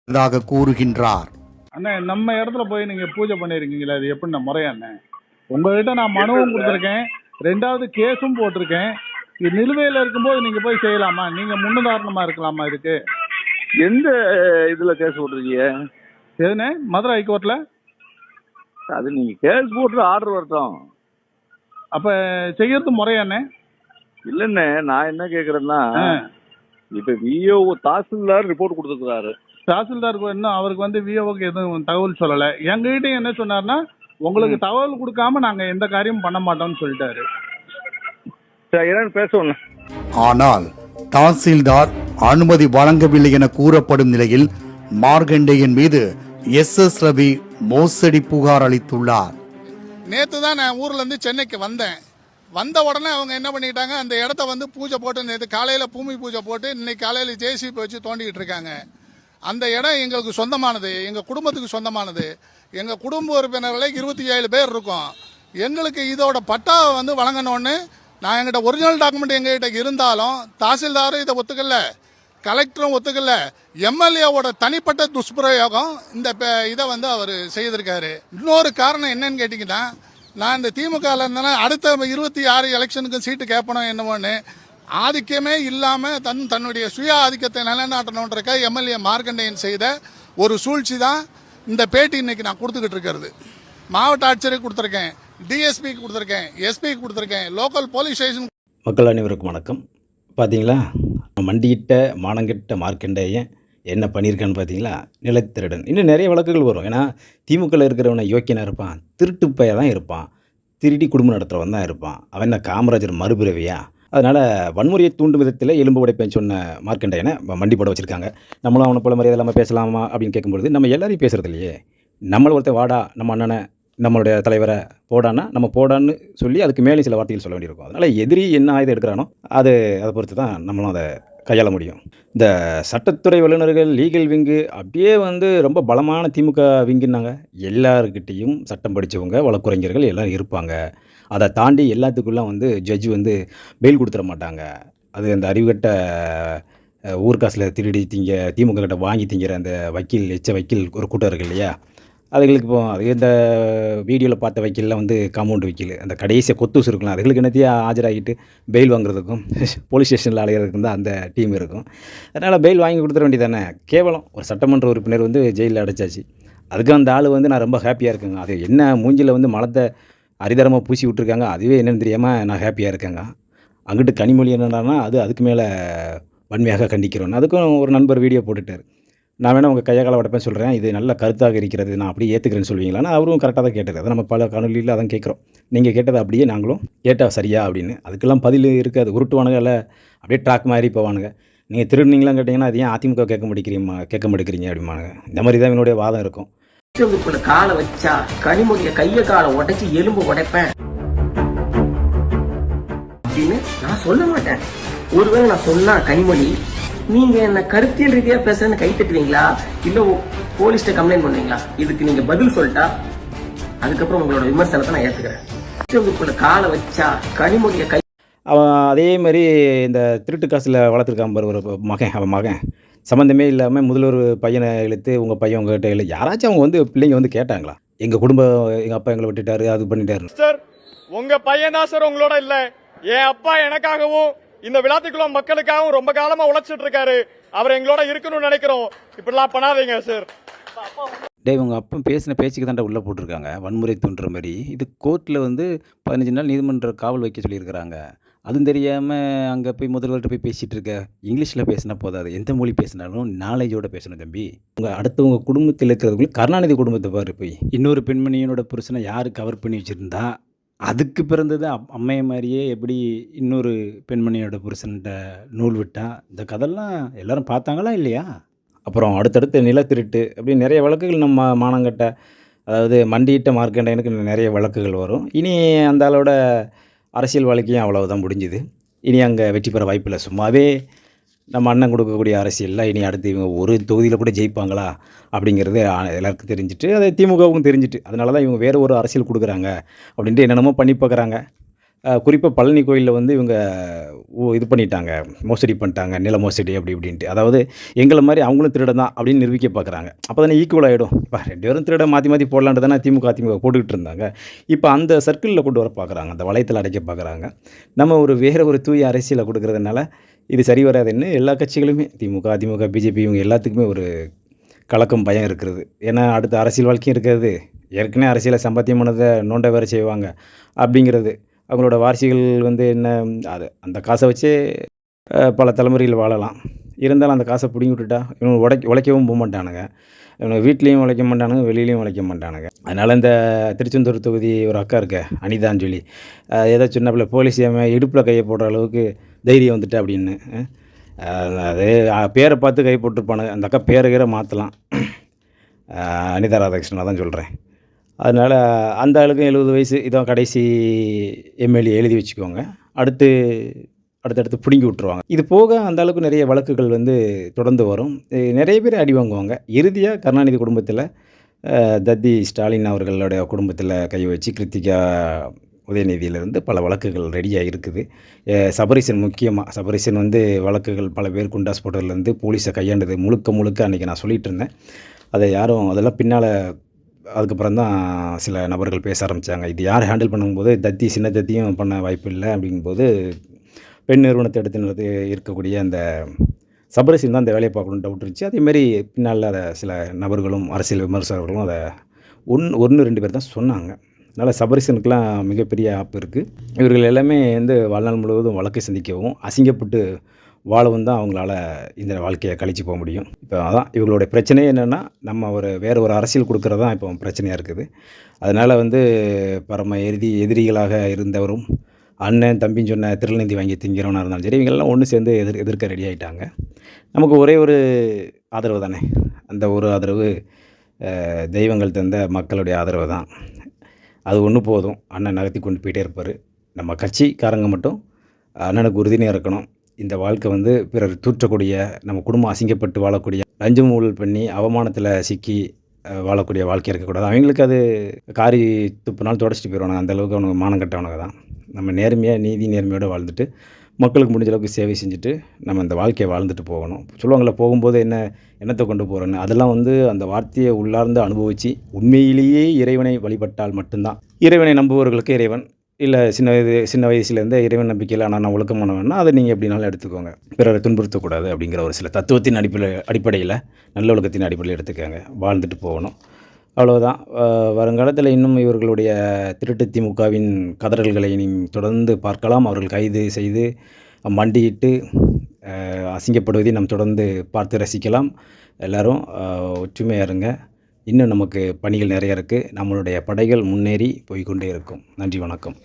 கூறுகின்றார். அண்ணே, நம்ம இடத்துல போய் நீங்க பூஜை பண்ணிருக்கீங்களா? அது எப்படி முறையா அண்ணே? உங்ககிட்ட நான் மனுவும் கொடுத்துருக்கேன், 2வது கேஸும் போட்டிருக்கேன். இது நிலுவையில் இருக்கும்போது நீங்க போய் செய்யலாமா? நீங்க முன்னுதாரணமா இருக்கலாமா இதுக்கு? எந்த இதுல கேஸ் போட்டிருக்கீங்க? எதுனே? மதுரை ஹைகோர்ட்ல. அது நீங்க கேஸ் போட்டு ஆர்டர் வரட்டும். அப்ப செய்யறது முறையாண்ணே? இல்லண்ணே, நான் என்ன கேக்குறேன்னா, இப்ப விஓ தாசில்தார் ரிப்போர்ட் கொடுத்துருக்காரு. தாசில்தாருக்கு இன்னும் அவருக்கு வந்து விஓவுக்கு எதுவும் தகவல் சொல்லல. எங்ககிட்ட என்ன சொன்னார்னா, உங்களுக்கு தகவல் கொடுக்காம நாங்க எந்த காரியமும் பண்ண மாட்டோம்னு சொல்லிட்டாரு. என்னன்னு பேசணும். ஆனால் தாசில்தார் அனுமதி வழங்கவில்லை என கூறப்படும் நிலையில் மார்கண்டேயன் மீது எஸ் ரவி மோசடி புகார் அளித்துள்ளார். நேற்று தான் நான் ஊர்ல இருந்து சென்னைக்கு வந்தேன். வந்த உடனே அவங்க என்ன பண்ணிட்டாங்க, அந்த இடத்த வந்து பூஜை போட்டு நேற்று காலையில் பூமி பூஜை போட்டு இன்னைக்கு காலையில் ஜேசிபி வச்சு தோண்டிக்கிட்டு இருக்காங்க. அந்த இடம் எங்களுக்கு சொந்தமானது, எங்கள் குடும்பத்துக்கு சொந்தமானது. எங்கள் குடும்ப உறுப்பினர்களே 27 பேர் இருக்கோம். எங்களுக்கு இதோட பட்டாவை வந்து வழங்கணும்னு நான் எங்கிட்ட ஒரிஜினல் டாக்குமெண்ட் எங்ககிட்ட இருந்தாலும் தாசில்தாரும் இதை ஒத்துக்கல, கலெக்டரும் ஒத்துக்கல. எம்எல்ஏவோட தனிப்பட்ட துஷ்பிரயோகம் இந்த இதை வந்து அவர் செய்திருக்காரு. இன்னொரு காரணம் என்னன்னு கேட்டிங்கன்னா, நான் இந்த திமுகவில் இருந்தேன்னா அடுத்த 26 எலெக்ஷனுக்கு சீட்டு கேட்பணும் என்னவோன்னு ஆதிக்கமே இல்லாமல் தன்னுடைய சுய ஆதிக்கத்தை நிலைநாட்டணுன்றக்க எம்எல்ஏ மார்கண்டேயன் செய்த ஒரு சூழ்ச்சி தான் இந்த பேட்டி இன்னைக்கு நான் கொடுத்துக்கிட்டு இருக்கிறது. மாவட்ட ஆட்சியருக்கு கொடுத்துருக்கேன், டிஎஸ்பிக்கு கொடுத்துருக்கேன், எஸ்பிக்கு கொடுத்துருக்கேன், லோக்கல் போலீஸ் ஸ்டேஷன். மக்கள் அனைவருக்கும் வணக்கம். பார்த்தீங்களா, மண்டியிட்ட மானங்கிட்ட மார்க்கண்டேயன் என்ன பண்ணியிருக்கான்னு பார்த்தீங்களா? நிலத்திருடன். இன்னும் நிறைய வழக்குகள் வரும். ஏன்னா திமுகவில் இருக்கிறவனை யோக்கியனாக இருப்பான், திருட்டு பைய தான் இருப்பான், திருடி குடும்பம் நடத்துகிறவன் தான் இருப்பான். அவன் என்ன காமராஜர் மறுபிறவியா? அதனால் வன்முறையை தூண்டும் விதத்தில் எலும்பு உடைப்பேன்னு சொன்ன மார்க்கண்டேயனை மண்டி போட வச்சுருக்காங்க. நம்மளும் அவனை போல மரியாதை இல்லாமல் பேசலாமா அப்படின்னு கேட்கும்பொழுது, நம்ம எல்லாரையும் பேசுகிறது இல்லையே. நம்மளை ஒருத்தர் வாடா, நம்ம அண்ணனை, நம்மளுடைய தலைவரை போடான்னா நம்ம போடான்னு சொல்லி அதுக்கு மேலே சில வார்த்தைகள் சொல்ல வேண்டியிருக்கும். அதனால் எதிரி என்ன ஆயுதம் எடுக்கிறானோ அதை பொறுத்து தான் நம்மளும் அதை கையாள முடியும். இந்த சட்டத்துறை வல்லுநர்கள், லீகல் விங்கு அப்படியே வந்து ரொம்ப பலமான திமுக விங்குன்னாங்க. எல்லாருக்கிட்டேயும் சட்டம் படித்தவங்க, வழக்குரைஞர்கள் எல்லோரும் இருப்பாங்க. அதை தாண்டி எல்லாத்துக்குள்ளே வந்து ஜட்ஜு வந்து பெயில் கொடுத்துட மாட்டாங்க. அது அந்த அறிவுகட்ட ஊர்காசில் திருடி திமுக கிட்ட வாங்கி திங்கிற அந்த வக்கீல், வக்கீல் ஒரு கூட்டம் இருக்கு இல்லையா, அதுகளுக்கு இப்போ இந்த வீடியோவில் பார்த்த வக்கீல்லாம் வந்து காம்பவுண்ட் வக்கீல், அந்த கடைசியாக கொத்தூஸ் இருக்கலாம், அதுகளுக்கு என்னத்தையும் ஆஜராகிட்டு பெயில் வாங்குறதுக்கும் போலீஸ் ஸ்டேஷனில் அலைகிறதுக்கும் தான் அந்த டீம் இருக்கும். அதனால் பெயில் வாங்கி கொடுத்துட வேண்டியதானே. கேவலம் ஒரு சட்டமன்ற உறுப்பினர் வந்து ஜெயிலில் அடைச்சாச்சு. அதுக்கு அந்த ஆள் வந்து நான் ரொம்ப ஹாப்பியாக இருக்கேங்க. அது என்ன மூஞ்சில் வந்து மலத்தை அரிதரமாக பூசி விட்ருக்காங்க, அதுவே என்னென்னு தெரியாமல் நான் ஹாப்பியாக இருக்கேங்க. அங்கிட்டு கனிமொழி என்னடானா அதுக்கு மேலே வன்மையாக கண்டிக்கிறோன்னு அதுக்கும் ஒரு நண்பர் வீடியோ போட்டுட்டார். நான் வேணால் உங்கள் கையால் உடப்பேன்னு சொல்கிறேன், இது நல்ல கருத்தாக இருக்கிறது, நான் அப்படியே ஏற்றுக்கிறேன்னு சொல்லுவீங்களான்னா அவரும் கரெக்டாக தான் கேட்டார். அதை நம்ம பல காணொலியில் அதான் கேட்குறோம். நீங்கள் கேட்டதை அப்படியே நாங்களும் கேட்டால் சரியா அப்படின்னு. அதுக்கெல்லாம் பதில் இருக்காது. உருட்டுவானுங்க, இல்லை அப்படியே ட்ராக் மாதிரி போவானுங்க. நீங்கள் திருடுனீங்களாம் கேட்டிங்கன்னா அது ஏன் அதிமுக கேட்க மாட்டேங்கிறீங்க அப்படிமானுங்க. இந்த மாதிரி தான் என்னுடைய வாதம் இருக்கும். காலை வச்சா கனிமொழிய கைய காலை உடைச்சு எலும்பு உடைப்பேன் அப்படின்னு நான் சொல்ல மாட்டேன். ஒருவேளை நான் சொன்னா கனிமொழி நீங்க என்ன கருத்தியல் ரீதியா பேசுறேன்னு கை தட்டுவீங்களா, இல்ல போலீஸ்ட கம்ப்ளைண்ட் பண்ணுவீங்களா? இதுக்கு நீங்க பதில் சொல்லிட்டா அதுக்கப்புறம் உங்களோட விமர்சனத்தை நான் ஏத்துக்கிறேன். காலை வச்சா கனிமொழிய கை அவன் அதே மாதிரி இந்த திருட்டு காசில் வளர்த்துருக்கான் பாரு ஒரு மகன். அவன் மகன் சம்மந்தமே இல்லாமல் முதல்வர் பையனை இழுத்து உங்கள் பையன் உங்கள்கிட்ட இல்லை, யாராச்சும் அவங்க வந்து பிள்ளைங்க வந்து கேட்டாங்களா, எங்கள் குடும்பம் எங்கள் அப்பா எங்களை விட்டுட்டாரு, அது பண்ணிட்டாரு. சார் உங்கள் பையன் தான் சார் உங்களோட இல்லை, என் அப்பா எனக்காகவும் இந்த விழாத்துக்குள்ள மக்களுக்காகவும் ரொம்ப காலமாக உழைச்சிட்டு இருக்காரு, அவர் எங்களோட இருக்கணும்னு நினைக்கிறோம். இப்படிலாம் பண்ணாதீங்க சார். டே, உங்கள் அப்பா பேசின பேச்சுக்கு தாண்டா உள்ளே போட்டிருக்காங்க, வன்முறை தூண்டுற மாதிரி. இது கோர்ட்டில் வந்து 15 நாள் நீதிமன்ற காவல் வைக்க சொல்லியிருக்கிறாங்க. அதுவும் தெரியாமல் அங்கே போய் முதல்வர்கிட்ட போய் பேசிகிட்டு இருக்க. இங்கிலீஷில் பேசினா போதாது, எந்த மொழி பேசினாலும் நாலேஜோடு பேசணும் தம்பி. அடுத்தவங்க குடும்பத்தில் இருக்கிறவங்களுக்கு கருணாநிதி குடும்பத்தை பாரு. போய் இன்னொரு பெண்மணியோட புருஷனை யார் கவர் பண்ணி வச்சுருந்தா அதுக்கு பிறந்தது அம்மைய மாதிரியே எப்படி இன்னொரு பெண்மணியோட புருஷன்கிட்ட நூல் விட்டா. இந்த கதெல்லாம் எல்லோரும் பார்த்தாங்களா இல்லையா? அப்புறம் அடுத்தடுத்து நிலத்திருட்டு அப்படி நிறைய வழக்குகள் நம்ம மானங்கட்ட, அதாவது மண்டியிட்ட மார்க்கண்டேயனுக்கு நிறைய வழக்குகள் வரும். இனி அந்த ஆளோட அரசியல் வாழ்க்கையும் அவ்வளவுதான் முடிஞ்சுது. இனி அங்கே வெற்றி பெற வாய்ப்பில்லை. சும்மாவே நம்ம அண்ணன் கொடுக்கக்கூடிய அரசியலில் இனி அடுத்து இவங்க ஒரு தொகுதியில் கூட ஜெயிப்பாங்களா அப்படிங்கிறது எல்லாருக்கும் தெரிஞ்சுட்டு, அது திமுகவுக்கும் தெரிஞ்சுட்டு, அதனால தான் இவங்க வேறு ஒரு அரசியல் கொடுக்குறாங்க அப்படின்ட்டு என்னென்னமோ பண்ணி பார்க்குறாங்க. குறிப்பாக பழனி கோயிலில் வந்து இவங்க இது பண்ணிட்டாங்க, மோசடி பண்ணிட்டாங்க, நில மோசடி அப்படி இப்படின்ட்டு. அதாவது எங்களை மாதிரி அவங்களும் திருடன் தான் அப்படின்னு நிரூபிக்க பார்க்குறாங்க. அப்போ தானே ஈக்குவல் ஆகிடும். இப்போ 2 பேரும் திருட மாற்றி மாற்றி போடலான்ட்டு தானே திமுக அதிமுக போட்டுக்கிட்டு இருந்தாங்க. இப்போ அந்த சர்க்கிளில் கொண்டு வர பார்க்குறாங்க, அந்த வளையத்தில் அடைக்க பார்க்குறாங்க. நம்ம வேறு ஒரு தூய அரசியலை கொடுக்குறதுனால இது சரி வராதுன்னு எல்லா கட்சிகளுமே திமுக அதிமுக பிஜேபி இவங்க எல்லாத்துக்குமே ஒரு கலக்கம் பயம் இருக்கிறது. ஏன்னா அடுத்த அரசியல் வாழ்க்கையும் இருக்கிறது, ஏற்கனவே அரசியலை சம்பாத்தியம் பண்ணதை நோண்ட வேறு செய்வாங்க அப்படிங்கிறது. அவங்களோட வாரிசுகள் வந்து என்ன அந்த காசை வச்சே பல தலைமுறைகள் வாழலாம். இருந்தாலும் அந்த காசை பிடுங்கி விட்டுட்டா இவங்க உழைக்கவும் போக மாட்டானுங்க. இவங்க வீட்லேயும் உழைக்க மாட்டானுங்க, வெளியிலையும் உழைக்க மாட்டானுங்க. அதனால் இந்த திருச்செந்தூர் தொகுதி ஒரு அக்கா இருக்க அனிதான்னு சொல்லி ஏதோ சின்ன பிள்ளை போலீஸ் இடுப்பில் கையை போடுற அளவுக்கு தைரியம் வந்துட்டு அப்படின்னு அது பேரை பார்த்து கை போட்டிருப்பானுங்க. அந்த அக்கா பேரை மாற்றலாம். அனிதா ராதாகிருஷ்ணனை தான் சொல்கிறேன். அதனால் அந்த ஆளுக்கும் 70 வயசு, இதான் கடைசி எம்எல்ஏ எழுதி வச்சுக்கோங்க. அடுத்தடுத்து பிடுங்கி விட்ருவாங்க. இது போக அந்த அளவுக்கு நிறைய வழக்குகள் வந்து தொடர்ந்து வரும். நிறைய பேர் அடி வாங்குவாங்க. இறுதியாக கருணாநிதி குடும்பத்தில் தத்தி ஸ்டாலின் அவர்களுடைய குடும்பத்தில் கை வச்சு கிருத்திகா உதயநிதியிலிருந்து பல வழக்குகள் ரெடியாக இருக்குது. சபரீசன் முக்கியமாக சபரீசன் வந்து வழக்குகள் பல பேர் குண்டாஸ் போட்டதுலேருந்து போலீஸை கையாண்டது முழுக்க அன்றைக்கி நான் சொல்லிகிட்டு இருந்தேன். அதை யாரும் அதெல்லாம் பின்னால் அதுக்கப்புறம் தான் சில நபர்கள் பேச ஆரம்பித்தாங்க. இது யார் ஹேண்டில் பண்ணும்போது சின்ன தத்தியும் பண்ண வாய்ப்பு இல்லை அப்படிங்கும்போது பெண் நிறுவனத்தை எடுத்து இருக்கக்கூடிய அந்த சபரீசன் தான் அந்த வேலையை பார்க்கணுன்னு டவுட் இருந்துச்சு. அதேமாதிரி பின்னால் அதை சில நபர்களும் அரசியல் விமர்சகர்களும் அதை 1-2 பேர் தான் சொன்னாங்க. அதனால் சபரீசனுக்கெலாம் மிகப்பெரிய ஆப்பு இருக்குது. இவர்கள் எல்லாமே வந்து வாழ்நாள் முழுவதும் வழக்கை சந்திக்கவும் அசிங்கப்பட்டு வாழவும் தான் அவங்களால இந்த வாழ்க்கையை கழிச்சு போக முடியும். இப்போ அதான் இவங்களுடைய பிரச்சனையே என்னென்னா நம்ம வேறு ஒரு அரசியல் கொடுக்குறது தான் இப்போ பிரச்சனையாக இருக்குது. அதனால் வந்து பரம எதிரிகளாக இருந்தவரும் அண்ணன் தம்பின்னு சொன்ன திருநந்தி வாங்கி திங்கிறவனாக இருந்தாலும் சரி, இவங்கெல்லாம் ஒன்று சேர்ந்து எதிர்க்க ரெடி ஆகிட்டாங்க. நமக்கு ஒரே ஒரு ஆதரவு தானே, அந்த ஒரு ஆதரவு தெய்வங்கள் தந்த மக்களுடைய ஆதரவு தான். அது ஒன்று போதும். அண்ணன் நகர்த்தி கொண்டு போயிட்டே இருப்பார். நம்ம கட்சிக்காரங்க மட்டும் அண்ணனுக்கு உறுதுணையாக இருக்கணும். இந்த வாழ்க்கை வந்து பிறர் தூற்றக்கூடிய, நம்ம குடும்பம் அசிங்கப்பட்டு வாழக்கூடிய, லஞ்சம் ஊழல் பண்ணி அவமானத்தில் சிக்கி வாழக்கூடிய வாழ்க்கை இருக்கக்கூடாது. அவங்களுக்கு அது காரி துப்புனாலும் தொடச்சிட்டு போயிடுவானுங்க. அந்தளவுக்கு அவனுக்கு மானம் கட்டவனுங்க தான். நம்ம நேர்மையாக நேர்மையோடு வாழ்ந்துட்டு மக்களுக்கு முடிஞ்ச அளவுக்கு சேவை செஞ்சுட்டு நம்ம இந்த வாழ்க்கையை வாழ்ந்துட்டு போகணும். சொல்லுவாங்கள்ல, போகும்போது என்னத்தை கொண்டு போகிறேன்னு. அதெல்லாம் வந்து அந்த வார்த்தையை உள்ளார்ந்து அனுபவித்து உண்மையிலேயே இறைவனை வழிபட்டால் மட்டும்தான். இறைவனை நம்புபவர்களுக்கு இறைவன் இல்லை, சின்ன வயசுலேருந்தே இறைவன் நம்பிக்கையில் நான் ஒழுக்கமானவன்னா அதை நீங்கள் எப்படினாலும் எடுத்துக்கோங்க. பிறரை துன்புறுத்தக்கூடாது அப்படிங்கிற ஒரு சில தத்துவத்தின் அடிப்படையில் நல்ல ஒழுக்கத்தின் அடிப்படையில் எடுத்துக்கோங்க. வாழ்ந்துட்டு போகணும், அவ்வளோதான். வருங்காலத்தில் இன்னும் இவர்களுடைய திருட்டு திமுகவின் கதறல்களை தொடர்ந்து பார்க்கலாம். அவர்கள் கைது செய்து மண்டியிட்டு அசிங்கப்படுவதை நாம் தொடர்ந்து பார்த்து ரசிக்கலாம். எல்லோரும் ஒற்றுமையாக இருங்க. இன்னும் நமக்கு பணிகள் நிறைய இருக்குது. நம்மளுடைய படைகள் முன்னேறி போய்கொண்டே இருக்கும். நன்றி, வணக்கம்.